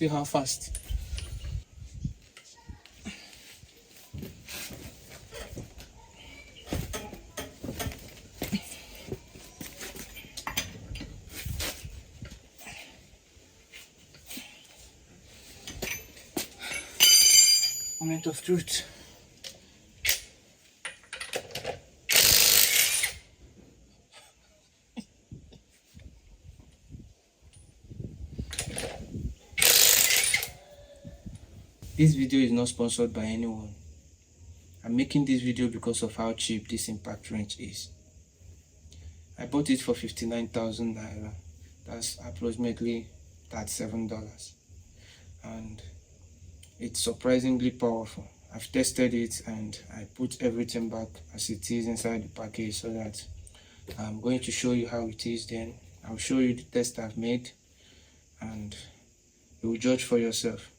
see how fast. Moment of truth. This video is not sponsored by anyone. I'm making this video because of how cheap this impact wrench is. I bought it for 59,000 naira. That's approximately $37. And it's surprisingly powerful. I've tested it and I put everything back as it is inside the package so that I'm going to show you how it is. Then I'll show you the test I've made and you will judge for yourself.